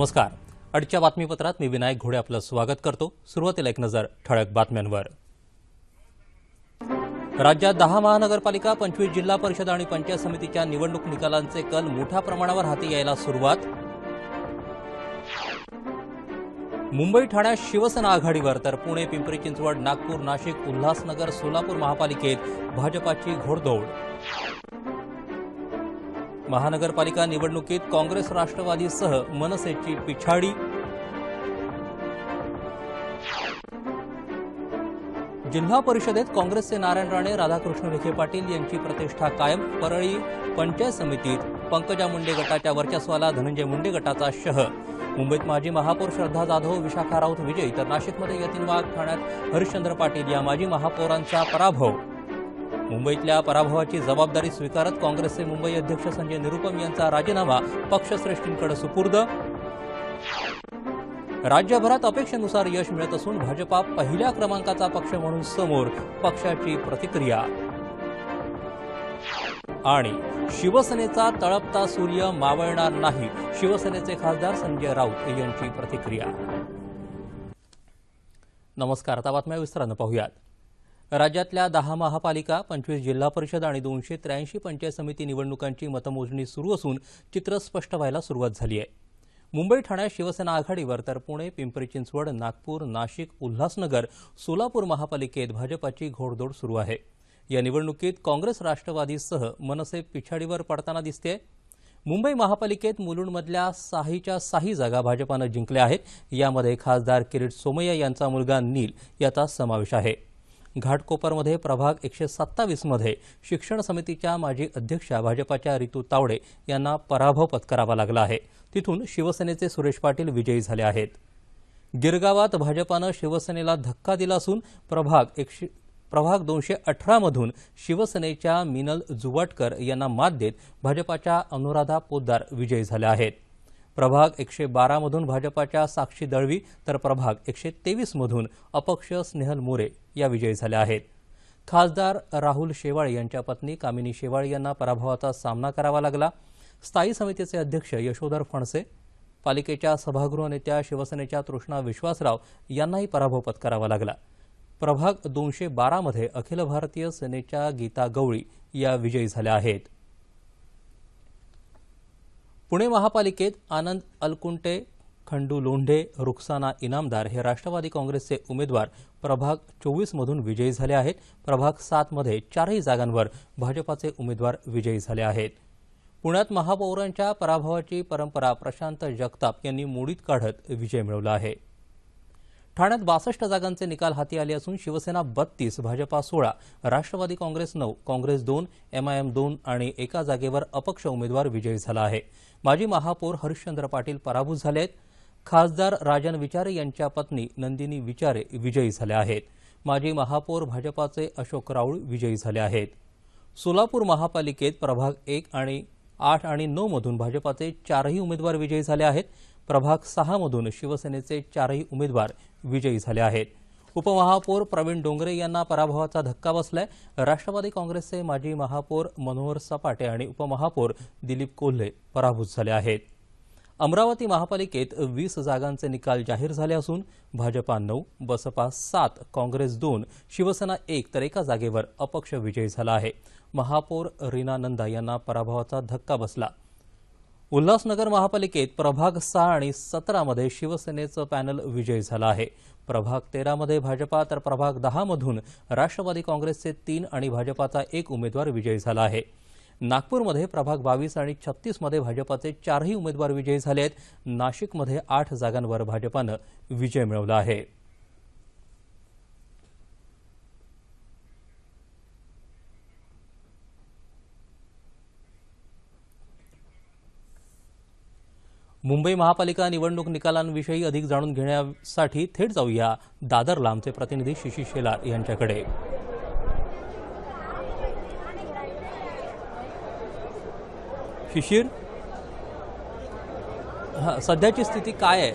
नमस्कार. आजच्या बातमीपत्रात मी विनायक घोडे आपलं स्वागत करतो. सुरुवातीला एक नजर ठळक बातम्यांवर. राज्यात 10 महानगरपालिका, 25 जिल्हा परिषद आणि पंचायत समितीच्या निवडणूक निकालांचे कल मोठ्या प्रमाणावर हाती यायला सुरुवात. मुंबई ठाण्यात शिवसेना आघाडीवर तर पुणे, पिंपरी चिंचवड, नागपूर, नाशिक, उल्हासनगर, सोलापूर महापालिकेत भाजपाची घोडदौड. महानगरपालिका निवडणुकीत काँग्रेस, राष्ट्रवादीसह मनसेची पिछाडी. जिल्हा परिषदेत काँग्रेसचे नारायण राणे, राधाकृष्ण विखे पाटील यांची प्रतिष्ठा कायम. परळी पंचायत समितीत पंकजा मुंडे गटाच्या वर्चस्वाला धनंजय मुंडे गटाचा शह. मुंबईत माजी महापौर श्रद्धा जाधव, विशाखा राऊत विजयी, तर नाशिकमध्ये यतीन वाघ, ठाण्यात हरिश्चंद्र पाटील या माजी महापौरांचा पराभव. मुंबईतल्या पराभवाची जबाबदारी स्वीकारत काँग्रेसचे मुंबई अध्यक्ष संजय निरुपम यांचा राजीनामा पक्षश्रेष्ठींकडे सुपूर्द. राज्यभरात अपेक्षेनुसार यश मिळत असून भाजपा पहिल्या क्रमांकाचा पक्ष म्हणून समोर, पक्षाची प्रतिक्रिया. आणि शिवसेनेचा तळपता सूर्य मावळणार नाही, शिवसेनेचे खासदार संजय राऊत यांची प्रतिक्रिया. नमस्कार. आता बातम्या विस्तारानं पाहूयात. राज्यातल्या 10 महापालिका, 25 जिल्हा परिषद आणि 283 पंचायत समिती निवडणुकांची मतमोजणी सुरू असून चित्र स्पष्ट व्हायला सुरुवात झाली आहे. मुंबई ठाण्यात शिवसेना आघाडीवर तर पुणे, पिंपरी चिंचवड, नागपूर, नाशिक, उल्हासनगर, सोलापूर महापालिकेत भाजपाची घोडदौड सुरू आहे. या निवडणुकीत काँग्रेस, राष्ट्रवादीसह मनसे पिछाडीवर पडताना दिसते. मुंबई महापालिकेत मुलुंडमधल्या 6च्या 6 जागा भाजपानं जिंकल्या आहेत. यामध्ये खासदार किरीट सोमय्या यांचा मुलगा नील याचा समावेश आहे. घाटकोपरमध्ये प्रभाग 127 मध्ये शिक्षण समितीच्या माजी अध्यक्षा भाजपाच्या रितू तावडे यांना पराभव पत्करावा लागला आहे. तिथून शिवसेनेचे सुरेश पाटील विजयी झाले आहेत. गिरगावात भाजपानं शिवसेनेला धक्का दिला असून प्रभाग 218 मधून शिवसेनेच्या मिनल जुवाटकर यांना मात देत भाजपाच्या अनुराधा पोद्दार विजयी झाल्या आहेत. प्रभाग 112 मधून भाजपाच्या साक्षी दळवी तर प्रभाग 123 मधून अपक्ष स्नेहल मोरे या विजयी झाल्या आहेत. खासदार राहुल शेवाळे यांच्या पत्नी कामिनी शेवाळे यांना पराभवाचा सामना करावा लागला. स्थायी समितीचे अध्यक्ष यशोधर फणसे, पालिकेच्या सभागृह नेत्या शिवसेनेच्या तृष्णा विश्वासराव यांनाही पराभव पत्करावा लागला. प्रभाग 212 मध्ये अखिल भारतीय सेनेच्या गीता गवळी या विजयी झाल्या आहेत. पुणे महापालिकेत आनंद अलकुंटे, खंडू लोंढे, रुखसाना इनामदार हे राष्ट्रवादी काँग्रेसचे उमेदवार प्रभाग 24 मधून विजयी झाले आहेत. प्रभाग 7 मध्ये 4ही जागांवर भाजपाचे उमेदवार विजयी झाले आहेत. पुण्यात महापौरांच्या पराभवाची परंपरा प्रशांत जगताप यांनी मोडीत काढत विजय मिळवला आहे. ठाण्यात 62 जागांचे निकाल हाती आले असून शिवसेना 32, भाजपा 16, राष्ट्रवादी काँग्रेस 9, काँग्रेस 2, MIM 2 आणि एका जागेवर अपक्ष उमेदवार विजयी झाला आहे. माजी महापौर हरिश्चंद्र पाटील पराभूत झाले आहेत. खासदार राजन विचारे यांच्या पत्नी नंदिनी विचारे विजयी झाल्या आहेत. माजी महापौर भाजपाचे अशोक राऊळ विजयी झाले आहेत. सोलापूर महापालिकेत प्रभाग 1 आणि 8 आणि 9 मधून भाजपाचे 4ही उमेदवार विजयी झाले आहेत. प्रभाग 6 मधून शिवसेनेचे 4ही उमेदवार विजयी झाले आहेत. उपमहापौर प्रवीण डोंगरे यांना पराभवाचा धक्का बसलाय. राष्ट्रवादी काँग्रेसचे माजी महापौर मनोहर सपाटे आणि उपमहापौर दिलीप कोल्हे पराभूत झाले आहेत. अमरावती महापालिकेत 20 जागांचे निकाल जाहीर झाले असून भाजपा 9, बसपा 7, काँग्रेस 2, शिवसेना 1 तर एका जागेवर अपक्ष विजयी झाला आहे. महापौर रीना नंदा यांना पराभवाचा धक्का बसला. उल्हासनगर महापालिकेत प्रभाग 6 आणि 17 मध्ये शिवसेनेचं पॅनल विजयी झालं आहे. प्रभाग 13 मध्ये भाजपा तर प्रभाग 10 मधून राष्ट्रवादी काँग्रेसचे 3 आणि भाजपाचा 1 उमेदवार विजयी झाला आहे. नागपूरमध्ये प्रभाग 22 आणि 36 मध्ये भाजपाचे 4ही उमेदवार विजयी झाले आहेत. नाशिकमध्ये 8 जागांवर भाजपानं विजय मिळवला आहे. मुंबई महापालिका निवडणूक निकालांविषयी अधिक जाणून घेण्यासाठी थेट जाऊया दादरला आमचे प्रतिनिधी शिशिर शेलार यांच्याकडे. शिशिर, सध्याची स्थिती काय आहे?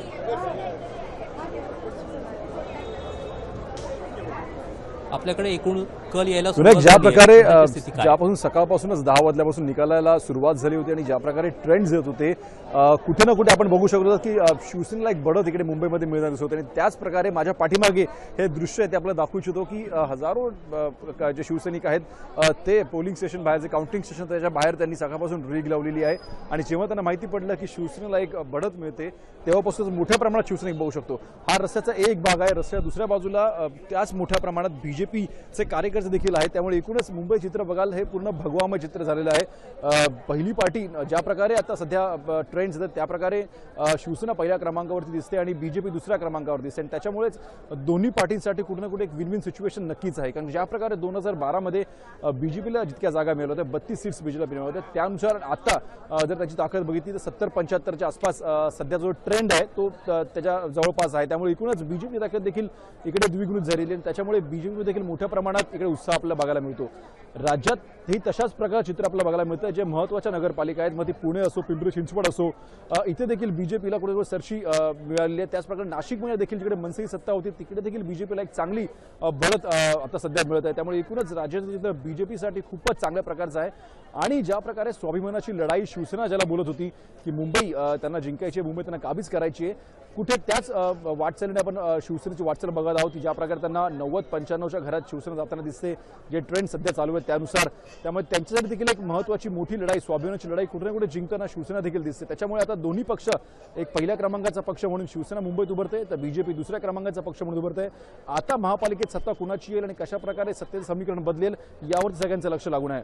आपल्याकडे एकूण कल यायला विनायक, सुरुवात ज्या झाली आहे. प्रकारे सध्याची स्थिती काय? ज्यापासून सकाळपासूनच 10 वाजल्यापासून निकालाला सुरुवात झाली होती आणि ज्या प्रकारे ट्रेंड्स येत होते, कुठे ना कुठे आपण बघू शकतो की शिवसेनेला एक बढत इकडे मुंबईमध्ये मिळणार दिसत होते. आणि त्याच प्रकारे माझ्या पाठीमागे हे दृश्य आहे ते आपल्याला दाखवू इच्छितो की हजारो जे शिवसैनिक आहेत ते पोलिंग स्टेशन बाहेर, जे काउंटिंग स्टेशन त्याच्या बाहेर त्यांनी सकाळपासून रीग लावलेली आहे. आणि जेव्हा त्यांना माहिती पडलं की शिवसेनेला एक बढत मिळते तेव्हापासून मोठ्या प्रमाणात शिवसैनिक बघू शकतो. हा रस्त्याचा एक भाग आहे. रस्त्याच्या दुसऱ्या बाजूला त्याच मोठ्या प्रमाणात बीजेपीचे कार्यकर्ते देखील आहेत. त्यामुळे एकूणच मुंबई चित्र बघाल हे पूर्ण भगवामय चित्र झालेलं आहे. पहिली पार्टी ज्या प्रकारे आता सध्या ट्रेंड्स आहेत त्या प्रकारे शिवसेना पहिल्या क्रमांकावरती दिसते आणि बीजेपी दुसऱ्या क्रमांकावर दिसते. आणि त्याच्यामुळेच दोन्ही पार्टींसाठी कुठे ना कुठे एक विन विन सिच्युएशन नक्कीच आहे. कारण ज्या प्रकारे 2012 मध्ये बीजेपीला जितक्या जागा मिळाल्या होत्या, 32 सीट्स बीजेपीला मिळाल्या होत्या, त्यानुसार आता जर त्याची ताकद बघितली तर 70-75च्या आसपास सध्या जो ट्रेंड आहे तो त्याच्या जवळपास आहे. त्यामुळे एकूणच बीजेपी ताकद देखील इकडे द्विगुणित झालेली आहे. त्याच्यामुळे बीजेपी देखील मोठ्या प्रमाणात इकडे उत्साह आपल्याला बघायला मिळतो. राज्यात ही तशाच प्रकारचं चित्र आपल्याला बघायला मिळतं. जे महत्त्वाच्या नगरपालिका आहेत, मग ती पुणे असो, पिंपरी चिंचवड असो, इथे देखील बीजेपीला कुठे सरशी मिळालेली आहे. त्याचप्रकारे नाशिकमध्ये देखील जिकडे मनसेची सत्ता होती तिकडे देखील बीजेपीला एक चांगली बढत आता सध्या मिळत आहे. त्यामुळे एकूणच राज्याचं चित्र बीजेपीसाठी खूपच चांगल्या प्रकारचं आहे. आणि ज्या प्रकारे स्वाभिमानाची लढाई शिवसेना ज्याला बोलत होती की मुंबई त्यांना जिंकायची आहे, मुंबई त्यांना काबीज करायची आहे, कुठे त्याच वाटचालीने आपण शिवसेनेची वाटचाल बघत आहोत की ज्या प्रकारे त्यांना 90-95च्या घरात शिवसेना जाताना दिसते, जे ट्रेंड सध्या चालू आहे त्यानुसार. त्यामुळे त्यांच्यासाठी देखील एक महत्त्वाची मोठी लढाई, स्वाभिमानाची लढाई कुठे ना कुठे जिंकताना शिवसेना देखील दिसते. त्याच्यामुळे आता दोन्ही पक्ष, एक पहिल्या क्रमांकाचा पक्ष म्हणून शिवसेना मुंबईत उभरते तर बीजेपी दुसऱ्या क्रमांकाचा पक्ष म्हणून उभरते. आता महापालिकेत सत्ता कुणाची येईल आणि कशा प्रकारे सत्तेचं समीकरण बदलेल यावर सगळ्यांचं लक्ष लागून आहे.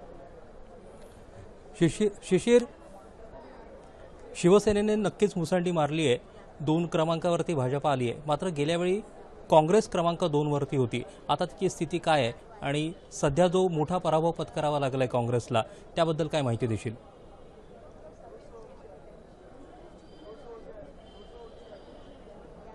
शिशिर, शिवसेनेने नक्कीच मुसंडी मारली आहे. 2 क्रमांकावरती भाजपा आली आहे. मात्र गेल्या वेळी काँग्रेस क्रमांक 2 वरती होती. आता तिची स्थिती काय आहे आणि सध्या जो मोठा पराभव पत्करावा लागलाय काँग्रेसला, त्याबद्दल काय माहिती देशील?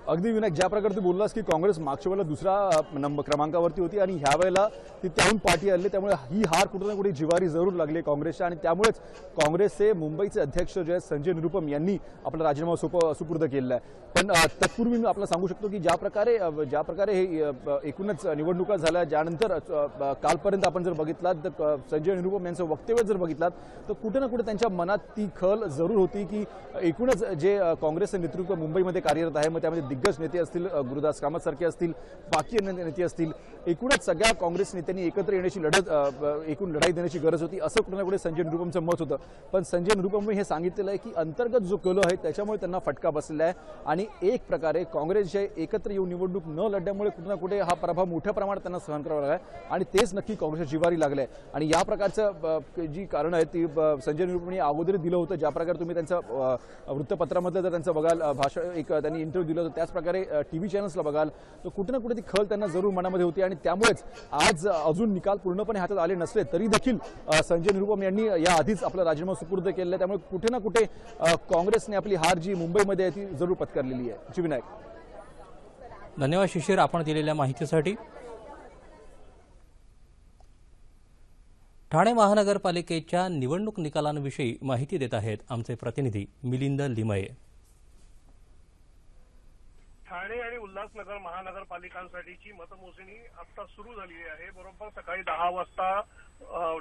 अगदी विनायक, ज्या प्रकारे तू बोललास की काँग्रेस मागच्या वेळेला दुसऱ्या क्रमांकावरती होती आणि ह्या वेळेला ती त्याहून पाठी आली. त्यामुळे ही हार कुठे ना कुठे जिवारी जरूर लागली काँग्रेसच्या. आणि त्यामुळेच काँग्रेसचे मुंबईचे अध्यक्ष जे आहेत संजय निरुपम यांनी आपला राजीनामा सुपूर्द केलेला आहे. पण तत्पूर्वी मी आपल्याला सांगू शकतो की ज्या प्रकारे हे एकूणच निवडणुका झाल्या, ज्यानंतर कालपर्यंत आपण जर बघितलात तर संजय निरुपम यांचं वक्तव्य जर बघितलात तर कुठे ना कुठे त्यांच्या मनात ती खल जरूर होती की एकूणच जे काँग्रेसचं नेतृत्व मुंबईमध्ये कार्यरत आहे, मग त्यामध्ये दिग्गज नेते असतील, गुरुदास कामत सारखे असतील, बाकी नेते असतील, एकूणच सगळ्या काँग्रेस नेत्यांनी एकत्र येण्याची एकूण लढाई देण्याची गरज होती, असं कुठे ना कुठे संजय निरुपमचं मत होतं. पण संजय निरुपमने हे सांगितलेलं आहे की अंतर्गत जो कल आहे त्याच्यामुळे त्यांना फटका बसलेला आहे आणि एक प्रकारे काँग्रेसचे एकत्र येऊन निवडणूक न लढल्यामुळे कुठे ना कुठे हा प्रभाव मोठ्या प्रमाणात त्यांना सहन करावा लागला आणि तेच नक्की काँग्रेसच्या जिवारी लागलंय. आणि या प्रकारचं जी कारण आहेत ती संजय निरुपमने अगोदर दिलं होतं. ज्या प्रकारे तुम्ही त्यांचं वृत्तपत्रामधलं जर त्यांचं बघाल, भाषण एक त्यांनी इंटरव्ह्यू दिला होता, त्याच प्रकारे टीव्ही चॅनल्सला बघाल तर कुठे ना कुठे ती खल त्यांना जरूर मनामध्ये होती. आणि त्यामुळेच आज अजून निकाल पूर्णपणे हातात आले नसले तरी देखील संजय निरुपम यांनी या आधीच आपला राजीनामा सुपूर्द केलेला आहे. त्यामुळे कुठे ना कुठे काँग्रेसने आपली हार जी मुंबईमध्ये आहे ती जरूर पत्करलेली आहे. जी विनायक, धन्यवाद शिशिर आपण दिलेल्या माहितीसाठी. ठाणे महानगरपालिकेच्या निवडणूक निकालांविषयी माहिती देत आहेत आमचे प्रतिनिधी मिलिंद लिमये. ठाणे आणि उल्हासनगर महानगरपालिकांसाठीची मतमोजणी आता सुरू झाली आहे. बरोबर सकाळी 10 वाजता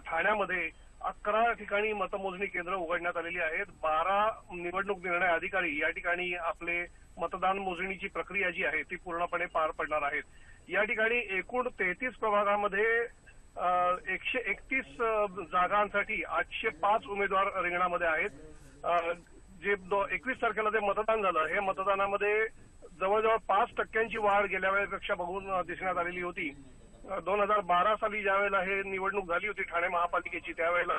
ठाण्यामध्ये 11 ठिकाणी मतमोजणी केंद्र उघडण्यात आलेली आहेत. 12 निवडणूक निर्णय अधिकारी या ठिकाणी आपले मतदान मोजणीची प्रक्रिया जी आहे ती पूर्णपणे पार पडणार आहेत. या ठिकाणी एकूण 33 प्रभागामध्ये 131 जागांसाठी 805 उमेदवार रिंगणामध्ये आहेत. जे 21 तारखेला जे मतदान झालं, हे मतदानामध्ये जवळजवळ 5% वाढ गेल्या वेळेपेक्षा बघून दिसण्यात आलेली होती. 2012 साली ज्यावेळेला हे निवडणूक झाली होती ठाणे महापालिकेची, त्यावेळेला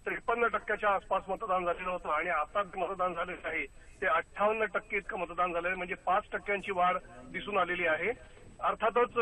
53% आसपास मतदान झालेलं होतं आणि आता मतदान झालेलं आहे ते 58% इतकं मतदान झालंय, म्हणजे 5% वाढ दिसून आलेली आहे. अर्थातच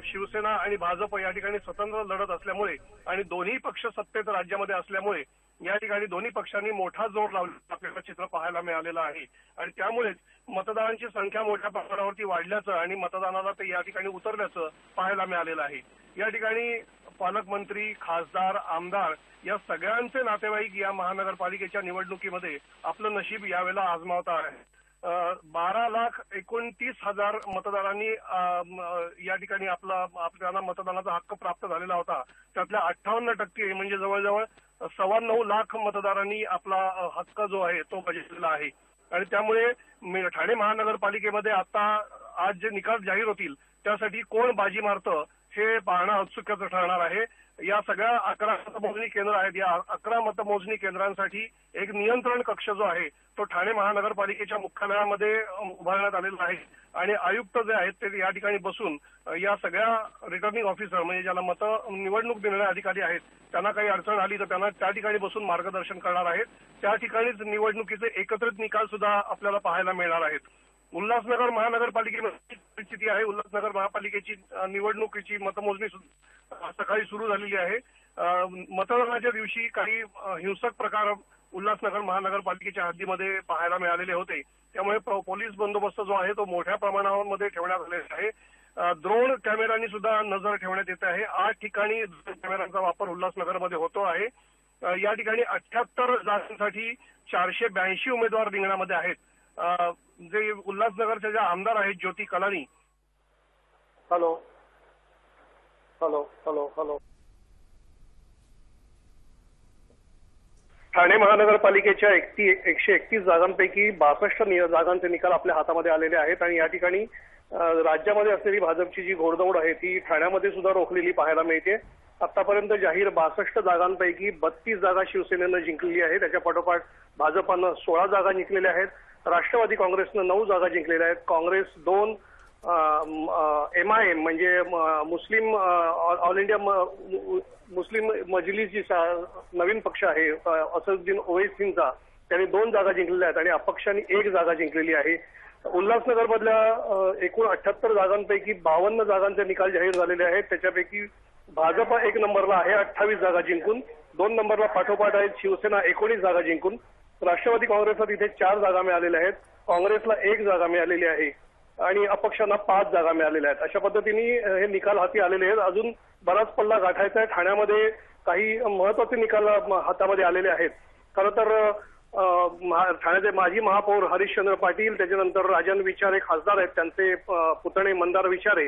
शिवसेना आणि भाजप या ठिकाणी स्वतंत्र लढत असल्यामुळे आणि दोन्ही पक्ष सत्तेत राज्यामध्ये असल्यामुळे या ठिकाणी दोन्ही पक्षांनी मोठा जोर लावलेला आपल्याला चित्र पाहायला मिळालेलं आहे. आणि त्यामुळेच मतदारांची संख्या मोठ्या प्रमाणावरती वाढल्याचं आणि मतदानाला ते या ठिकाणी उतरल्याचं पाहायला मिळालेलं आहे. या ठिकाणी पालकमंत्री, खासदार, आमदार या सगळ्यांचे नातेवाईक या महानगरपालिकेच्या निवडणुकीमध्ये आपलं नशीब यावेळेला आजमावत आहे. 12,29,000 मतदारांनी या ठिकाणी आपल्याला मतदानाचा हक्क प्राप्त झालेला होता. त्यातल्या 58% म्हणजे जवळजवळ 9.25 लाख मतदारांनी आपला हक्क जो आहे तो बजावलेला आहे. आणि त्यामुळे ठाणे महानगरपालिकेमध्ये आता आज जे निकाल जाहीर होतील त्यासाठी कोण बाजी मारतं हे पाहणं औत्सुक्याचं ठरणार आहे. या सगळ्या 11 मतमोजणी केंद्र आहेत. या 11 मतमोजणी केंद्रांसाठी एक नियंत्रण कक्ष जो आहे तो ठाणे महानगरपालिकेच्या मुख्यालयामध्ये उभारण्यात आलेला आहे. आणि आयुक्त जे आहेत ते या ठिकाणी बसून या सगळ्या रिटर्निंग ऑफिसर म्हणजे ज्याला निवडणूक देणारे अधिकारी आहेत त्यांना काही अडचण आली तर त्यांना त्या ठिकाणी बसून मार्गदर्शन करणार आहेत. त्या ठिकाणीच निवडणुकीचे एकत्रित निकाल सुद्धा आपल्याला पाहायला मिळणार आहेत. उल्हासनगर महानगरपालिकेची परिस्थिती आहे. उल्हासनगर महापालिकेची निवडणुकीची मतमोजणी सकाळी सुरू झालेली आहे. मतदानाच्या दिवशी काही हिंसक प्रकार उल्हासनगर महानगरपालिकेच्या हद्दीमध्ये पाहायला मिळालेले होते. त्यामुळे पोलीस बंदोबस्त जो आहे तो मोठ्या प्रमाणामध्ये ठेवण्यात आलेला आहे. ड्रोन कॅमेऱ्यांनी सुद्धा नजर ठेवण्यात येत आहे. 8 ठिकाणी कॅमेऱ्यांचा वापर उल्हासनगरमध्ये होतो आहे. या ठिकाणी 78 जागांसाठी 482 उमेदवार रिंगणामध्ये आहेत. जे उल्हासनगरच्या ज्या आमदार आहेत Jyoti Kalani. Hello hello hello hello Thane महानगरपालिकेच्या 131 जागांपैकी 62 जागांचे निकाल आपल्या हातामध्ये आलेले आहेत. आणि या ठिकाणी राज्यामध्ये असलेली भाजपची जी घोडदौड आहे ती ठाण्यामध्ये सुद्धा रोखलेली पाहायला मिळते. आतापर्यंत जाहीर 62 जागांपैकी 32 जागा शिवसेनेनं जिंकलेली आहे. त्याच्या पाठोपाठ भाजपानं 16 जागा जिंकलेल्या आहेत. राष्ट्रवादी काँग्रेसनं 9 जागा जिंकलेल्या आहेत. काँग्रेस 2, MIM म्हणजे मुस्लिम ऑल इंडिया मुस्लिम मजलिस जी नवीन पक्ष आहे असदुद्दीन ओवैसींचा त्यांनी 2 जागा जिंकलेल्या आहेत आणि अपक्षांनी 1 जागा जिंकलेली आहे. उल्हासनगरमधल्या एकूण 78 जागांपैकी 52 जागांचे निकाल जाहीर झालेले आहेत. त्याच्यापैकी भाजप 1 नंबरला आहे 28 जागा जिंकून. 2 नंबरला पाठोपाठ आहेत शिवसेना 19 जागा जिंकून. राष्ट्रवादी काँग्रेसला तिथे 4 जागा मिळालेल्या आहेत. काँग्रेसला 1 जागा मिळालेली आहे आणि अपक्षांना 5 जागा मिळालेल्या आहेत. अशा पद्धतीने हे निकाल हाती आलेले आहेत. अजून बराच पल्ला गाठायचा आहे. ठाण्यामध्ये काही महत्वाचे निकाल हातामध्ये आलेले आहेत. खरं तर ठाण्याचे माजी महापौर हरिश्चंद्र पाटील, त्याच्यानंतर राजन विचारे खासदार आहेत, त्यांचे पुतणे मंदार विचारे.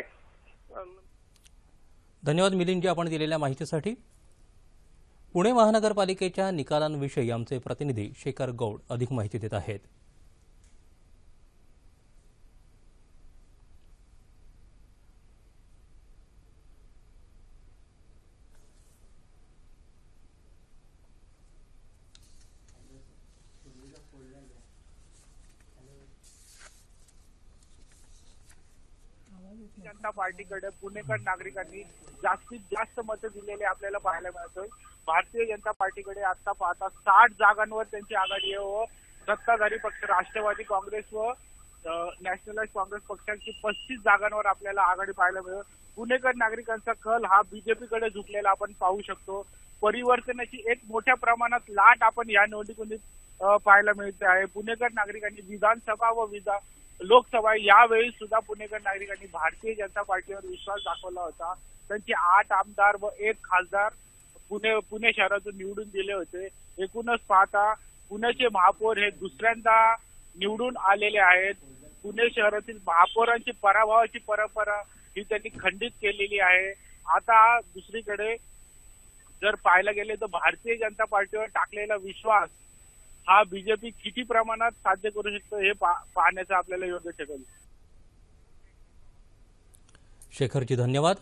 धन्यवाद मिलिंदजी आपण दिलेल्या माहितीसाठी. पुणे महानगरपालिकेच्या निकालांविषयी आमचे प्रतिनिधी शेखर गौड अधिक माहिती देत आहेत. जनता पार्टीकडे पुणेकर नागरिकांनी जास्तीत जास्त मतं दिलेले आपल्याला पाहायला मिळतोय. भारतीय जनता पार्टीकडे आता पाहता 60 जागांवर त्यांची आघाडी आहे व सत्ताधारी पक्ष राष्ट्रवादी काँग्रेस व नॅशनलाइज काँग्रेस पक्षांची 35 जागांवर आपल्याला आघाडी पाहायला मिळते. पुणेकर नागरिकांचा कल हा बीजेपीकडे झुकलेला आपण पाहू शकतो. परिवर्तनाची एक मोठ्या प्रमाणात लाट आपण या निवडणुकीत पाहायला मिळते आहे. पुणेकर नागरिकांनी विधानसभा व लोकसभा यावेळी सुद्धा पुणेकर नागरिकांनी भारतीय जनता पार्टीवर विश्वास दाखवला होता. त्यांचे 8 आमदार व 1 खासदार पुणे शहरातून निवडून दिले होते. एकूणच पाहता पुण्याचे महापौर हे दुसऱ्यांदा निवडून आलेले आहेत. पुणे शहरातील महापौरांची पराभवाची परंपरा ही त्यांनी खंडित केलेली आहे. आता दुसरीकडे जर पाहायला गेले तर भारतीय जनता पार्टीवर टाकलेला विश्वास हा बीजेपी किती प्रमाणात साध्य करू शकतो हे पाहण्याचं आपल्याला योग्य ठरेल. शेखरजी धन्यवाद.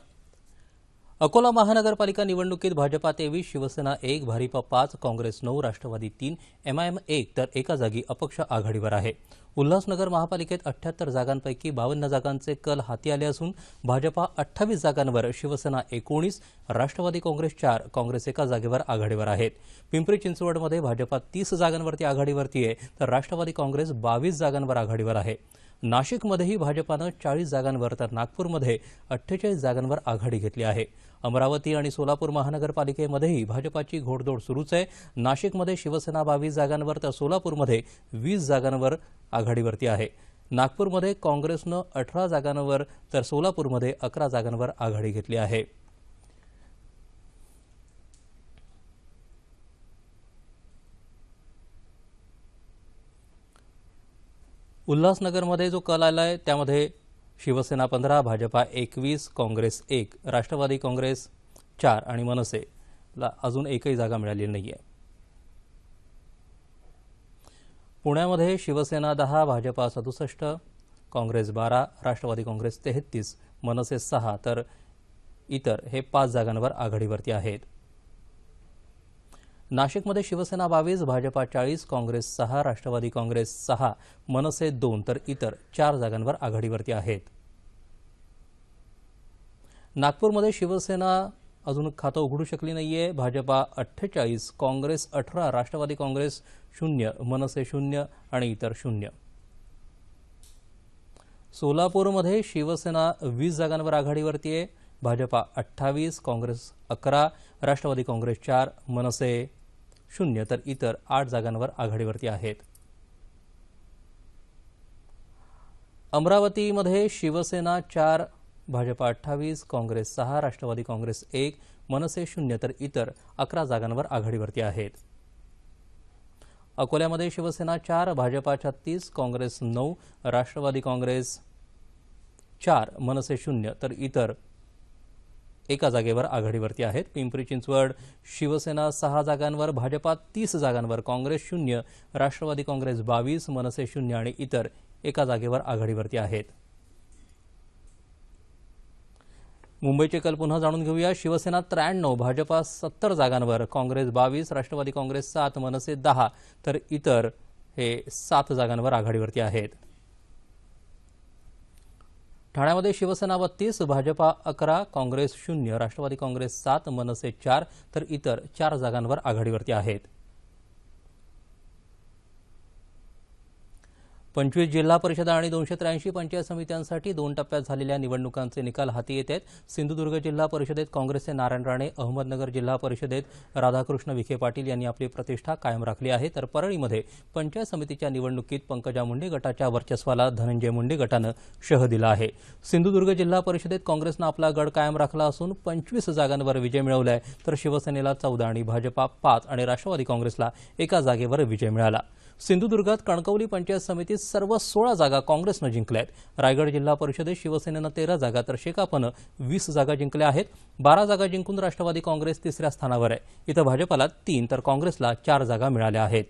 अकोला महानगरपालिका निवडणुकीत भाजपा 23, शिवसेना 1, भारिप 5, काँग्रेस 9, राष्ट्रवादी 3, MIM 1 तर एका जागी अपक्ष आघाडीवर आहे. उल्हासनगर महापालिकेत 78 जागांपैकी 52 जागांचे कल हाती आले असून भाजपा 28 जागांवर, शिवसेना 19, राष्ट्रवादी काँग्रेस 4, काँग्रेस एका जागेवर आघाडीवर आहेत. पिंपरी चिंचवडमध्ये भाजपा 30 जागांवरती आघाडीवरती आहे तर राष्ट्रवादी काँग्रेस 22 जागांवर आघाडीवर आहे. नाशिकमध्येही भाजपानं 40 जागांवर तर नागपूरमध्ये 48 जागांवर आघाडी घेतली आहे. अमरावती आणि सोलापूर महानगरपालिकेमध्येही भाजपाची घोडदौड सुरूच आहे. नाशिकमध्ये शिवसेना 22 जागांवर तर सोलापूरमध्ये 20 जागांवर आघाडीवरती आहे. नागपूरमध्ये काँग्रेसनं 18 जागांवर तर सोलापूरमध्ये 11 जागांवर आघाडी घेतली आहे. उल्हासनगरमध्ये जो कल आलाय त्यामध्ये शिवसेना 15, भाजपा 21, काँग्रेस 1, राष्ट्रवादी काँग्रेस 4 आणि मनसेला अजून एकही जागा मिळालेली नाहीये. पुण्यामध्ये शिवसेना 10, भाजपा 67, काँग्रेस 12, राष्ट्रवादी काँग्रेस 33, मनसे 6 तर इतर हे 5 जागांवर आघाडीवरती आहेत. नाशिकमध्ये शिवसेना 22, भाजपा 40, काँग्रेस 6, राष्ट्रवादी काँग्रेस 6, मनसे 2 तर इतर 4 जागांवर आघाडीवरती आहेत. नागपूरमध्ये शिवसेना अजून खातं उघडू शकली नाहीये. भाजपा 48, काँग्रेस 18, राष्ट्रवादी काँग्रेस 0, मनसे 0 आणि इतर 0. सोलापूरमध्ये शिवसेना 20 जागांवर आघाडीवरती आहे. भाजपा 28, काँग्रेस 11, राष्ट्रवादी काँग्रेस 4, मनसे 0 तर इतर 8 जागांवर आघाडीवरती आहेत. अमरावतीमध्ये शिवसेना 4, भाजपा 28, काँग्रेस 6, राष्ट्रवादी काँग्रेस 1, मनसे 0 तर इतर 11 जागांवर आघाडीवरती आहेत. अकोल्यामध्ये शिवसेना 4, भाजपा 36, काँग्रेस 9, राष्ट्रवादी काँग्रेस 4, मनसे 0 तर इतर एका जागेवर आघाडीवरती आहेत. पिंपरी चिंचवड शिवसेना 6 जागांवर, भाजपा 30 जागांवर, काँग्रेस 0, राष्ट्रवादी काँग्रेस 22, मनसे 0 आणि इतर एका जागेवर आघाडीवरती आहेत. मुंबईचे कल पुन्हा जाणून घेऊया. शिवसेना 93, भाजपा 70 जागांवर, काँग्रेस 22, राष्ट्रवादी काँग्रेस 7, मनसे 10 तर इतर हे 7 जागांवर आघाडीवरती आहेत. ठाण्यामध्ये शिवसेना 32, भाजपा 11, काँग्रेस 0, राष्ट्रवादी काँग्रेस 7, मनसे 4 तर इतर 4 जागांवर आघाडीवरती आहेत. 25 जिल्हा परिषदा आणि 283 पंचायत समित्यांसाठी 2 टप्प्यात झालेल्या निवडणुकांचे निकाल हाती येत आहेत. सिंधुदुर्ग जिल्हा परिषदेत काँग्रेसचे नारायण राणे, अहमदनगर जिल्हा परिषदेत राधाकृष्ण विखे पाटील यांनी आपली प्रतिष्ठा कायम राखली आहे. तर परळीमध्ये पंचायत समितीच्या निवडणुकीत पंकजा मुंडे गटाच्या वर्चस्वाला धनंजय मुंडे गटानं शह दिला आहे. सिंधुदुर्ग जिल्हा परिषदेत काँग्रेसनं आपला गड कायम राखला असून 25 जागांवर विजय मिळवलाय तर शिवसेनेला 14 आणि भाजपा 5 आणि राष्ट्रवादी काँग्रेसला एका जागेवर विजय मिळाला. सिंधुदुर्गात कणकवली पंचायत समितीत सर्व 16 जागा काँग्रेसनं जिंकल्या आहेत. रायगड जिल्हा परिषदेत शिवसेनेनं 13 जागा तर शेकापनं 20 जागा जिंकल्या आहेत. 12 जागा जिंकून राष्ट्रवादी काँग्रेस 3ऱ्या स्थानावर आहे. इथं भाजपाला 3 तर काँग्रेसला 4 जागा मिळाल्या आहेत.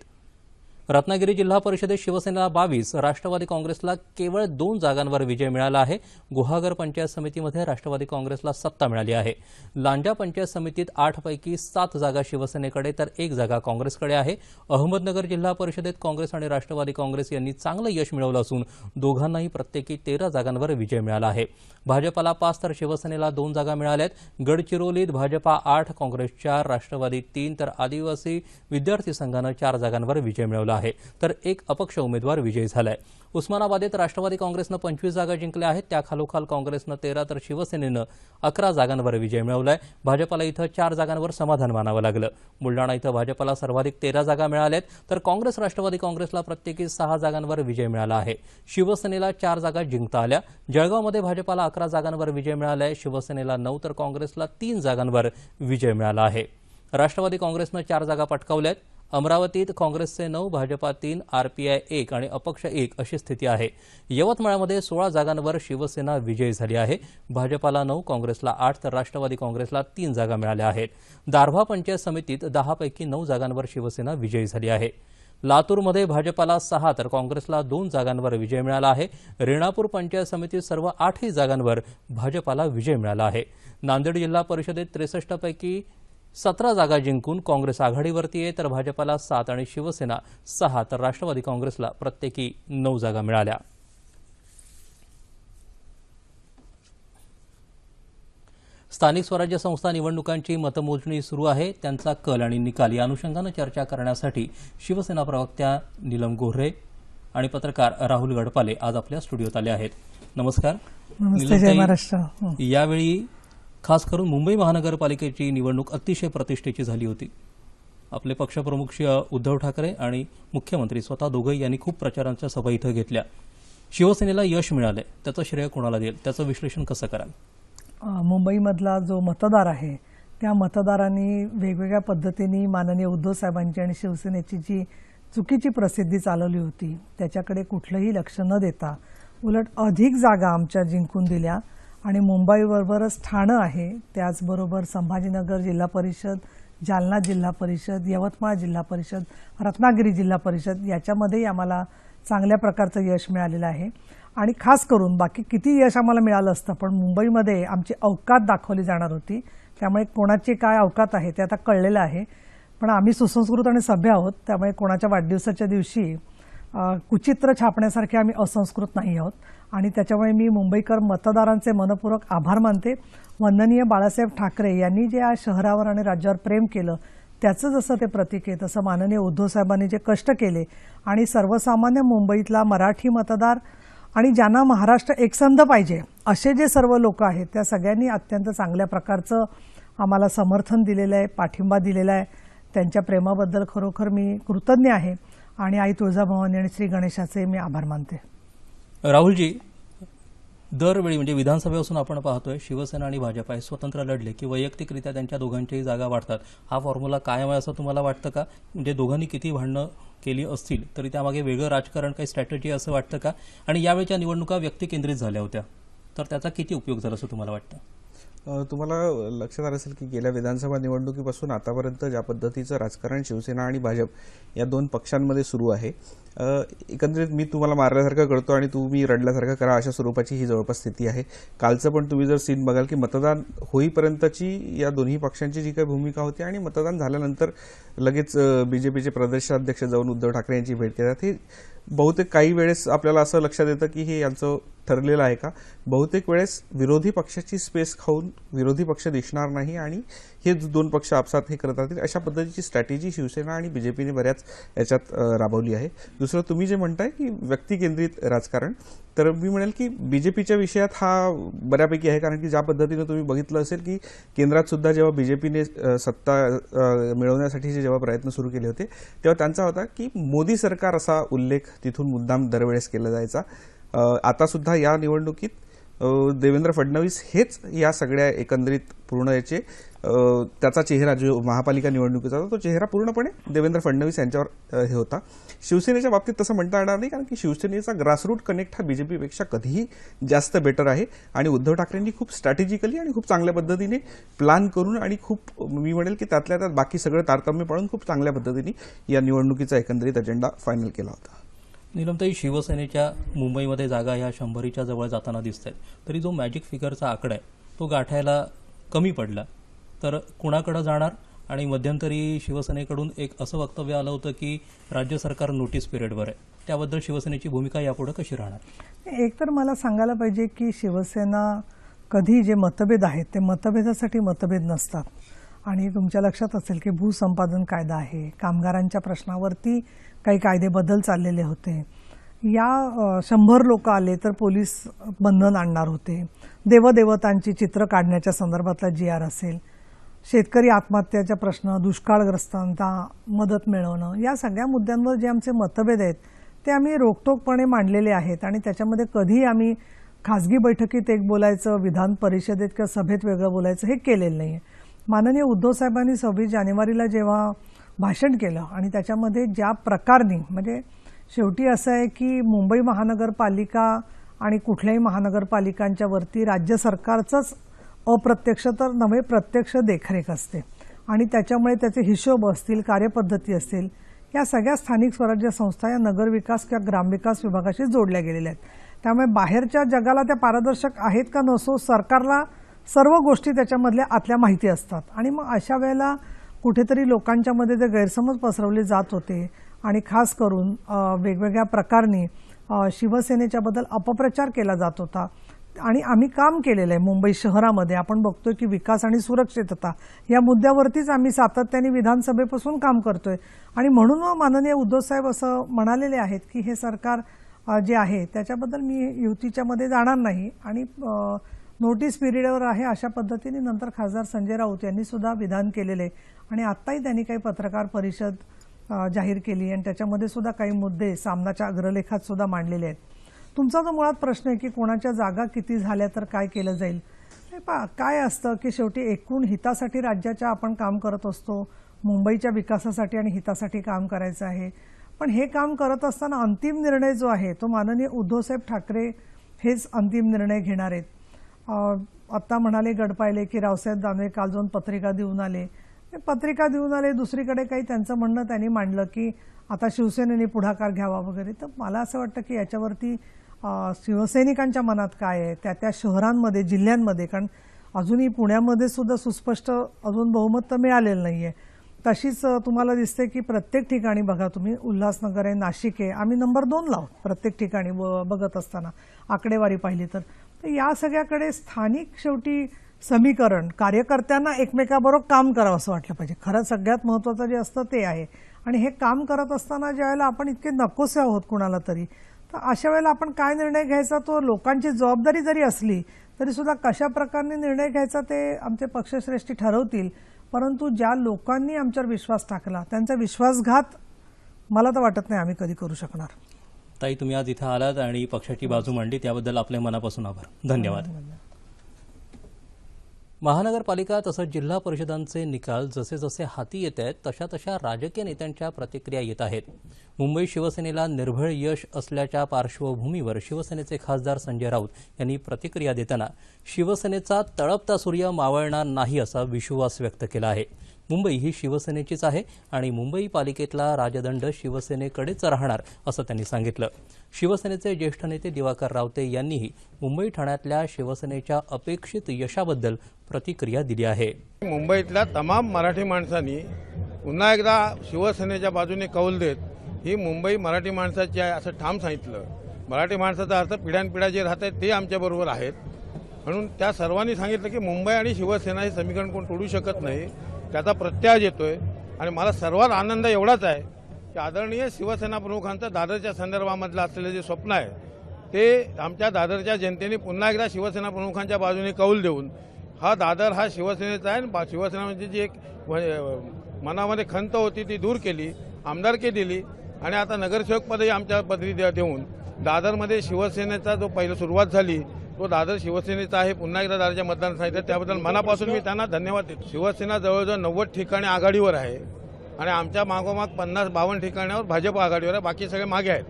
रत्नागिरी जिल्हा परिषदेत शिवसेनेला 22, राष्ट्रवादी काँग्रेसला केवळ 2 जागांवर विजय मिळाला आहे. गुहागर पंचायत समितीमध्ये राष्ट्रवादी काँग्रेसला सत्ता मिळाली आहे. लांजा पंचायत समितीत 8 पैकी 7 जागा शिवसेनेकडे तर 1 जागा काँग्रेसकडे आहे. अहमदनगर जिल्हा परिषदेत काँग्रेस आणि राष्ट्रवादी काँग्रेस यांनी चांगलं यश मिळवलं असून दोघांनाही प्रत्येकी 13 जागांवर विजय मिळाला आहे. भाजपाला 5 तर शिवसेनेला 2 जागा मिळाल्यात. गडचिरोलीत भाजपा 8, काँग्रेस 4, राष्ट्रवादी 3 तर आदिवासी विद्यार्थी संघानं 4 जागांवर विजय मिळवला आहे तर 1 अपक्ष उमेदवार विजयी झालाय. उस्मानाबादेत राष्ट्रवादी काँग्रेसनं 25 जागा जिंकल्या आहेत. त्याखालोखाल काँग्रेसनं 13 तर शिवसेनेनं 11 जागांवर विजय मिळवलाय. भाजपाला इथं 4 जागांवर समाधान मानावं लागलं. बुलडाणा इथं भाजपाला सर्वाधिक 13 जागा मिळाल्यात तर काँग्रेस राष्ट्रवादी काँग्रेसला प्रत्येकी 6 जागांवर विजय मिळाला आहे. शिवसेनेला 4 जागा जिंकता आल्या. जळगावमध्ये भाजपाला 11 जागांवर विजय मिळालाय. शिवसेनेला 9 तर काँग्रेसला 3 जागांवर विजय मिळाला आहे. राष्ट्रवादी काँग्रेसनं 4 जागा पटकावल्यात. अमरावतीत काँग्रेसचे 9, भाजपा 3, आरपीआय 1 आणि अपक्ष 1 अशी स्थिती आहे. यवतमाळमध्ये 16 जागांवर शिवसेना विजयी झाली आहे. भाजपाला 9, काँग्रेसला 8 तर राष्ट्रवादी काँग्रेसला 3 जागा मिळाल्या आहेत. दारव्हा पंचायत समितीत 10 पैकी 9 जागांवर शिवसेना विजयी झाली आहे. लातूरमध्ये भाजपाला 6 तर काँग्रेसला 2 जागांवर विजय मिळाला आहे. रेणापूर पंचायत समितीत सर्व 8ही जागांवर भाजपाला विजय मिळाला आहे. नांदेड जिल्हा परिषदेत 63 पैकी 17 जागा जिंकून काँग्रेस आघाडीवरती आहे तर भाजपाला 7 आणि शिवसेना 6 तर राष्ट्रवादी काँग्रेसला प्रत्येकी 9 जागा मिळाल्या. स्थानिक स्वराज्य संस्था निवडणुकांची मतमोजणी सुरू आहे. त्यांचा कल आणि निकाल या अनुषंगानं चर्चा करण्यासाठी शिवसेना प्रवक्त्या नीलम गोऱ्हे आणि पत्रकार राहुल गडपाले आज आपल्या स्टुडिओत आले आहेत. नमस्कार. जय महाराष्ट्र. यावेळी खास करून मुंबई महानगरपालिकेची निवडणूक अतिशय प्रतिष्ठेची झाली होती. आपले पक्षप्रमुख उद्धव ठाकरे आणि मुख्यमंत्री स्वतः दोघंही यांनी खूप प्रचारांच्या सभा इथं घेतल्या. शिवसेनेला यश मिळालंय, त्याचं श्रेय कोणाला देईल, त्याचं विश्लेषण कसं कराल? मुंबईमधला जो मतदार आहे त्या मतदारांनी वेगवेगळ्या पद्धतीने माननीय उद्धव साहेबांची आणि शिवसेनेची जी चुकीची प्रसिद्धी चालवली होती त्याच्याकडे कुठलंही लक्ष न देता उलट अधिक जागा आमच्या जिंकून दिल्या आणि मुंबईबरोबरच ठाणं आहे, त्याचबरोबर संभाजीनगर जिल्हा परिषद, जालना जिल्हा परिषद, यवतमाळ जिल्हा परिषद, रत्नागिरी जिल्हा परिषद याच्यामध्येही आम्हाला चांगल्या प्रकारचं यश मिळालेलं आहे. आणि खास करून बाकी किती यश आम्हाला मिळालं असतं पण मुंबईमध्ये आमची अवकात दाखवली जाणार होती, त्यामुळे कोणाची काय अवकात आहे ते आता कळलेलं आहे. पण आम्ही सुसंस्कृत आणि सभ्य आहोत, त्यामुळे कोणाच्या वाढदिवसाच्या दिवशी कुचित्र छापण्यासारखे आम्ही असंस्कृत नाही आहोत. आणि त्याच्यामुळे मी मुंबईकर मतदारांचे मनपूर्वक आभार मानते. वंदनीय बाळासाहेब ठाकरे यांनी जे आज शहरावर आणि राज्यावर प्रेम केलं त्याचं जसं ते प्रतीक आहे, तसं माननीय उद्धव साहेबांनी जे कष्ट केले आणि सर्वसामान्य मुंबईतला मराठी मतदार आणि ज्यांना महाराष्ट्र एकसंध पाहिजे असे जे सर्व लोक आहेत त्या सगळ्यांनी अत्यंत चांगल्या प्रकारचं आम्हाला समर्थन दिलेलं आहे, पाठिंबा दिलेला आहे. त्यांच्या प्रेमाबद्दल खरोखर मी कृतज्ञ आहे आणि आई तुळजाभवानी आणि श्री गणेशाचे मी आभार मानते. राहुलजी, दरवेळी म्हणजे विधानसभेपासून आपण पाहतोय शिवसेना आणि भाजप हे स्वतंत्र लढले की वैयक्तिकरित्या त्यांच्या दोघांच्याही जागा वाढतात. हा फॉर्म्युला कायम आहे असं तुम्हाला वाटतं का? म्हणजे दोघांनी किती भांडणं केली असतील तरी त्यामागे वेगळं राजकारण, काही स्ट्रॅटेजी असं वाटतं का? आणि यावेळच्या निवडणुका व्यक्तिकेंद्रित झाल्या होत्या तर त्याचा किती उपयोग झाला असं तुम्हाला वाटतं? तुम्हाला लक्षात आलं असेल की गेल्या विधानसभा निवडणुकीपासून आतापर्यंत ज्या पद्धतीचं राजकारण शिवसेना आणि भाजप या दोन पक्षांमध्ये सुरू आहे, एकंदरीत मी तुम्हाला मारल्यासारखं करतो आणि तुम्ही रडल्यासारखं करा अशा स्वरूपाची ही जवळपास स्थिती आहे. कालचं पण तुम्ही जर सीन बघाल की मतदान होईपर्यंतची या दोन्ही पक्षांची जी काही भूमिका होती आणि मतदान झाल्यानंतर लगेच बीजेपीचे प्रदेशाध्यक्ष जाऊन उद्धव ठाकरे यांची भेट घेतात, हे बहुतेक काही वेळेस आपल्याला असं लक्षात येतं की हे यांचं ठरलेलं आहे का? बहुतेक वेळेस विरोधी पक्षाची स्पेस खाऊन विरोधी पक्ष दिसणार नाही आणि हे दोन पक्ष आपसात हे करत राहतील अशा पद्धतीची स्ट्रॅटेजी शिवसेना आणि बीजेपीने बऱ्याच याच्यात राबवली आहे. दुसरं तुम्ही जे म्हणताय की व्यक्तिकेंद्रित राजकारण, तर मी म्हणेल की बीजेपीच्या विषयात हा बऱ्यापैकी आहे, कारण की ज्या पद्धतीनं तुम्ही बघितलं असेल की केंद्रात सुद्धा जेव्हा बीजेपीने सत्ता मिळवण्यासाठीचे जेव्हा प्रयत्न सुरू केले होते तेव्हा त्यांचा होता की मोदी सरकार असा उल्लेख तिथून मुद्दाम दरवेळेस केला जायचा. आता सुद्धा या निवडणुकीत देवेंद्र फडणवीस हेच या सगळ्या एकंदरीत पूर्ण याचे त्याचा चेहरा जो महापालिका निवडणुकीचा होता तो चेहरा पूर्णपणे देवेंद्र फडणवीस यांच्यावर हे होता. शिवसेनेच्या बाबतीत तसं म्हणता येणार नाही, कारण की शिवसेनेचा ग्रासरूट कनेक्ट हा बीजेपीपेक्षा कधीही जास्त बेटर आहे आणि उद्धव ठाकरेंनी खूप स्ट्रॅटेजिकली आणि खूप चांगल्या पद्धतीने प्लॅन करून आणि खूप मी म्हणेल की त्यातल्या त्यात बाकी सगळं तारतम्य पाळून खूप चांगल्या पद्धतीने या निवडणुकीचा एकंदरीत अजेंडा फायनल केला होता. नीलमताई, शिवसेनेच्या मुंबईमध्ये जागा ह्या 100च्या जवळ जाताना दिसत आहेत, तरी जो मॅजिक फिगरचा आकडा आहे तो गाठायला कमी पडला, तर कुणाकडे जाणार? आणि मध्यंतरी शिवसेनेकडून एक असं वक्तव्य आलं होतं की राज्य सरकार नोटीस पिरियडवर आहे, त्याबद्दल शिवसेनेची भूमिका यापुढे कशी राहणार? एक तर मला सांगायला पाहिजे की शिवसेना कधी जे मतभेद आहेत ते मतभेदासाठी मतभेद नसतात. आणि तुमच्या लक्षात असेल की भूसंपादन कायदा आहे, कामगारांच्या प्रश्नावरती काही कायदे बदल चाललेले होते. या 100 लोक आले तर पोलीस बंधन आणणार होते. देवदेवतांची चित्र काढण्याच्या संदर्भातला GR असेल, शेतकरी आत्महत्याचा प्रश्न, दुष्काळग्रस्तांना मदत मिळवणं, या सगळ्या मुद्द्यांवर जे आमचे मतभेद आहेत ते आम्ही रोखठोकपणे मांडलेले आहेत. आणि त्याच्यामध्ये कधी आम्ही खासगी बैठकीत एक बोलायचं, विधान परिषदेत किंवा सभेत वेगळं बोलायचं हे केलेलं नाही आहे. माननीय उद्धव साहेबांनी 26 जानेवारीला जेव्हा भाषण केलं आणि त्याच्यामध्ये ज्या प्रकारने, म्हणजे शेवटी असं आहे की मुंबई महानगरपालिका आणि कुठल्याही महानगरपालिकांच्या वरती राज्य सरकारचंच अप्रत्यक्ष तर नव्हे प्रत्यक्ष देखरेख असते आणि त्याच्यामुळे त्याचे हिशोब असतील, कार्यपद्धती असतील, या सगळ्या स्थानिक स्वराज्य संस्था या नगरविकास किंवा ग्रामविकास विभागाशी जोडल्या गेलेल्या आहेत. त्यामुळे बाहेरच्या जगाला त्या पारदर्शक आहेत का नसो, सरकारला सर्व गोष्टी त्याच्यामधल्या आतल्या माहिती असतात. आणि मग अशा वेळेला कुठेतरी लोकांच्यामध्ये जे गैरसमज पसरवले जात होते आणि खास करून वेगवेगळ्या प्रकारने शिवसेनेच्याबद्दल अपप्रचार केला जात होता. आणि आम्ही काम केलेलं आहे मुंबई शहरामध्ये. आपण बघतोय की विकास आणि सुरक्षितता या मुद्द्यावरतीच आम्ही सातत्याने विधानसभेपासून काम करतोय. आणि म्हणून माननीय उद्धव साहेब असं म्हणालेले आहेत की हे सरकार जे आहे त्याच्याबद्दल मी युतीच्यामध्ये जाणार नाही आणि नोटीस पिरियडवर आहे अशा पद्धतीने नंतर खासदार संजय राऊत यांनी सुद्धा विधान केलेले आणि आत्ताही त्यांनी काही पत्रकार परिषद जाहीर केली आणि त्याच्यामध्ये सुद्धा काही मुद्दे सामनाच्या अग्रलेखात सुद्धा मांडलेले आहेत. तुमचा जो मुळात प्रश्न आहे की कोणाच्या जागा किती झाल्या तर काय केलं जाईल, काय असतं की शेवटी एकूण हितासाठी राज्याच्या आपण काम करत असतो, मुंबईच्या विकासासाठी आणि हितासाठी काम करायचं आहे. पण हे काम करत असताना अंतिम निर्णय जो आहे तो माननीय उद्धवसाहेब ठाकरे हेच अंतिम निर्णय घेणार आहेत. आत्ता म्हणाले गडपायले की रावसाहेब दानवे काल जाऊन पत्रिका देऊन आले. दुसरीकडे काही त्यांचं म्हणणं त्यांनी मांडलं की आता शिवसेनेने पुढाकार घ्यावा वगैरे. तर मला असं वाटतं की याच्यावरती शिवसैनिकांच्या मनात काय आहे त्या शहरांमध्ये जिल्ह्यांमध्ये, कारण अजूनही पुण्यामध्ये सुद्धा सुस्पष्ट अजून बहुमत तर मिळालेलं नाहीये. तशीच तुम्हाला दिसते की प्रत्येक ठिकाणी बघा तुम्ही, उल्हासनगर आहे, नाशिक आहे, आम्ही नंबर 2 लावू प्रत्येक ठिकाणी बघत असताना आकडेवारी पाहिली तर या सगळ्याकडे स्थानिक शेवटी समीकरण कार्यकर्त्यांना एकमेकाबरोबर काम करावं असं वाटलं पाहिजे. खरं सगळ्यात महत्त्वाचं जे असतं ते आहे. आणि हे काम करत असताना ज्यावेळेला आपण इतके नकोसे आहोत कुणाला तरी, तर अशा वेळेला आपण काय निर्णय घ्यायचा, तो लोकांची जबाबदारी जरी असली तरी सुद्धा कशा प्रकारे निर्णय घ्यायचा ते आमचे पक्षश्रेष्ठी ठरवतील. परंतु ज्या लोकांनी आमच्यावर विश्वास टाकला त्यांचा विश्वासघात मला तर वाटत नाही आम्ही कधी करू शकणार. ताई, तुम्ही आज इथं आलात आणि पक्षाची बाजू मांडली त्याबद्दल आपले मनापासून आभार. धन्यवाद. महानगरपालिका तसंच जिल्हा परिषदांचे निकाल जसे जसे हाती येत आहेत तशा तशा राजकीय नेत्यांच्या प्रतिक्रिया येत आहेत. मुंबई शिवसेनेला निर्भळ यश असल्याच्या पार्श्वभूमीवर शिवसेनेचे खासदार संजय राऊत यांनी प्रतिक्रिया देताना शिवसेनेचा तळपता सूर्य मावळणार नाही असा विश्वास व्यक्त केला आहे. मुंबई ही शिवसेनेचीच आहे आणि मुंबई पालिकेतला राजदंड शिवसेनेकडेच राहणार असं त्यांनी सांगितलं. शिवसेनेचे ज्येष्ठ नेते दिवाकर रावते यांनीही मुंबई ठाण्यातल्या शिवसेनेच्या अपेक्षित यशाबद्दल प्रतिक्रिया दिली आहे. मुंबईतल्या तमाम मराठी माणसांनी पुन्हा एकदा शिवसेनेच्या बाजूने कौल देत ही मुंबई मराठी माणसाची आहे असं ठाम सांगितलं. मराठी माणसाचा अर्थ पिढ्यानपिढ्या जे राहत आहेत ते आमच्याबरोबर आहेत. म्हणून त्या सर्वांनी सांगितलं की मुंबई आणि शिवसेना हे समीकरण कोण तोडू शकत नाही, त्याचा प्रत्याय येतोय. आणि मला सर्वात आनंद एवढाच आहे की आदरणीय शिवसेना प्रमुखांचं दादरच्या संदर्भामधलं असलेलं जे स्वप्न आहे ते आमच्या दादरच्या जनतेने पुन्हा एकदा शिवसेना प्रमुखांच्या बाजूने कौल देऊन हा दादर हा शिवसेनेचा आहे आणि शिवसेना म्हणजे जी एक मनामध्ये खंत होती ती दूर केली, आमदारकी दिली आणि आता नगरसेवकपदही आमच्या पदरी देऊन दादरमध्ये शिवसेनेचा जो पहिला सुरुवात झाली तो दादर शिवसेनेचा आहे. पुन्हा एकदा दादरच्या मतदान सांगितलं त्याबद्दल मनापासून मी त्यांना धन्यवाद देतो. शिवसेना जवळजवळ 90 ठिकाणी आघाडीवर आहे आणि आमच्या मागोमाग 50-52 ठिकाणावर भाजप आघाडीवर आहे, बाकी सगळे मागे आहेत.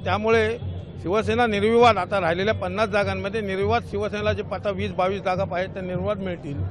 त्यामुळे शिवसेना निर्विवाद आता राहिलेल्या 50 जागांमध्ये निर्विवाद शिवसेनेला जे आता 20-22 जागा पाहिजे त्या निर्विवाद मिळतील.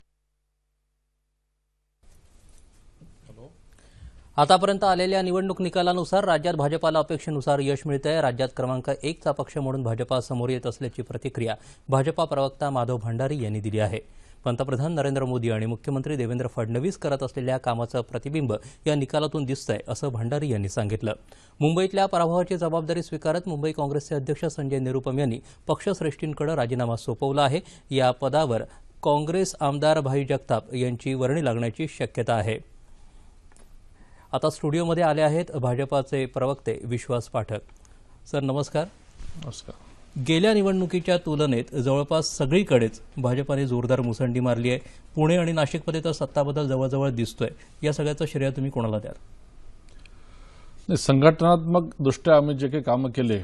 आतापर्यंत आलेल्या निवडणूक निकालानुसार राज्यात भाजपाला अपेक्षेनुसार यश मिळत आहे. राज्यात क्रमांक 1चा पक्ष म्हणून भाजपा समोर येत असल्याची प्रतिक्रिया भाजपा प्रवक्ता माधव भंडारी यांनी दिली आहे. पंतप्रधान नरेंद्र मोदी आणि मुख्यमंत्री देवेंद्र फडणवीस करत असलेल्या कामाचं प्रतिबिंब या निकालातून दिसतंय असं भंडारी यांनी सांगितलं. मुंबईतल्या पराभवाची जबाबदारी स्वीकारत मुंबई काँग्रेसचे अध्यक्ष संजय निरुपम यांनी पक्षश्रेष्ठींकडे राजीनामा सोपवला आहे. या पदावर काँग्रेस आमदार भाई जगताप यांची वर्णी लागण्याची शक्यता आहे. आता स्टुडिओमध्ये आले आहेत भाजपाचे प्रवक्ते विश्वास पाठक. सर नमस्कार. नमस्कार. गेल्या निवडणुकीच्या तुलनेत जवळपास सगळीकडेच भाजपाने जोरदार मुसंडी मारली आहे. पुणे आणि नाशिकमध्ये तर सत्ताबदल जवळजवळ दिसतोय. या सगळ्याचं श्रेय तुम्ही कोणाला द्याल? संघटनात्मक दृष्ट्या आम्ही जे काही कामं केले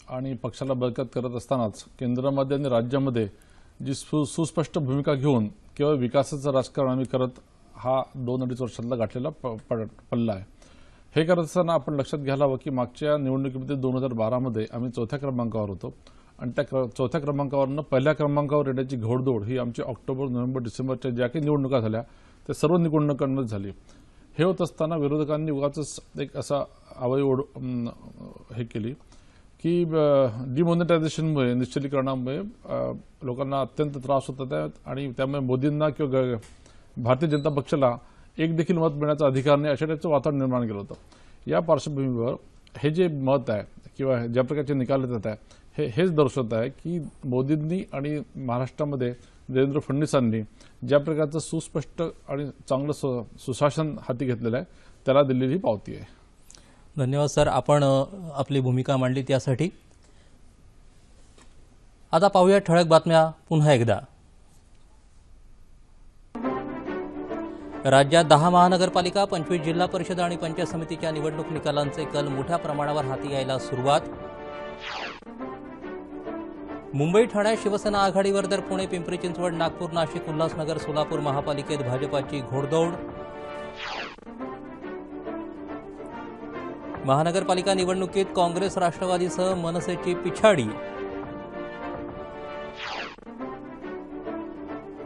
आणि पक्षाला बळकट करत असतानाच केंद्रामध्ये आणि राज्यामध्ये जी सुस्पष्ट भूमिका घेऊन केवळ विकासाचं राजकारण आम्ही करत हा 2-2.5 वर्षातला गाठलेला पल्ला आहे. हे करत असताना आपण लक्षात घ्यायला हवं की मागच्या निवडणुकीमध्ये 2012मध्ये आम्ही 4थ्या क्रमांकावर होतो आणि त्या 4थ्या क्रमांकावरनं पहिल्या क्रमांकावर येण्याची घोडदौड ही आमची ऑक्टोबर, नोव्हेंबर, डिसेंबरच्या ज्या काही निवडणुका झाल्या त्या सर्व निवडणुकांमध्ये झाली. हे होत असताना विरोधकांनी उगाच एक असा अवयव हे केली की डिमॉनिटायझेशनमुळे, निश्चलीकरणामुळे लोकांना अत्यंत त्रास होत होता आणि त्यामुळे मोदींना किंवा भारतीय जनता पक्षाला एक देखील मत मिळण्याचा अधिकार नाही अशा टाईपचं वातावरण निर्माण केलं होतं. या पार्श्वभूमीवर हे जे मत आहे किंवा ज्या प्रकारचे निकाल येत आहे हेच दर्शवत आहे की मोदींनी आणि महाराष्ट्रामध्ये देवेंद्र फडणवीसांनी ज्या प्रकारचं सुस्पष्ट आणि चांगलं सुशासन हाती घेतलेलं आहे त्याला दिलेली पावती आहे. धन्यवाद सर, आपण आपली भूमिका मांडली त्यासाठी. आता पाहूया ठळक बातम्या पुन्हा एकदा. राज्यात 10 महानगरपालिका, 25 जिल्हा परिषद आणि पंचायत समितीच्या निवडणूक निकालांचे कल मोठ्या प्रमाणावर हाती यायला सुरुवात. मुंबई ठाण्यात शिवसेना आघाडीवर तर पुणे, पिंपरी चिंचवड, नागपूर, नाशिक, उल्हासनगर, सोलापूर महापालिकेत भाजपाची घोडदौड. महानगरपालिका निवडणुकीत काँग्रेस राष्ट्रवादीसह मनसेची पिछाडी.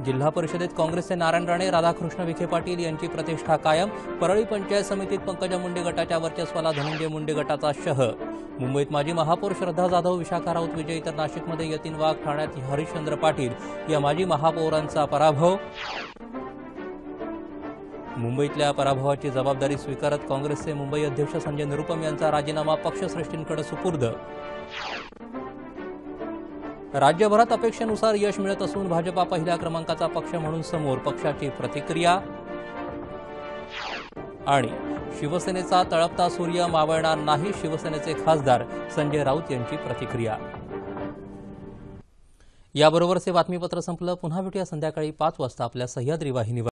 जिल्हा परिषदेत काँग्रेसचे नारायण राणे, राधाकृष्ण विखे पाटील यांची प्रतिष्ठा कायम. परळी पंचायत समितीत पंकजा मुंडे गटाच्या वर्चस्वाला धनंजय मुंडे गटाचा शह. मुंबईत माजी महापौर श्रद्धा जाधव, विशाखा राऊत विजयी तर नाशिकमध्ये यतीन वाघ, ठाण्यात हरिश्चंद्र पाटील या माजी महापौरांचा पराभव. मुंबईतल्या पराभवाची जबाबदारी स्वीकारत काँग्रेसचे मुंबई अध्यक्ष संजय निरुपम यांचा राजीनामा पक्षश्रेष्ठींकडे सुपूर्द. राज्यभरात अपेक्षेनुसार यश मिळत असून भाजपा पहिल्या क्रमांकाचा पक्ष म्हणून समोर, पक्षाची प्रतिक्रिया. आणि शिवसेनेचा तळपता सूर्य मावळणार नाही, शिवसेनेचे खासदार संजय राऊत यांची प्रतिक्रिया. याबरोबरचे बातमीपत्र संपलं. पुन्हा भेटूया संध्याकाळी 5 वाजता आपल्या सह्याद्री वाहिनीवर.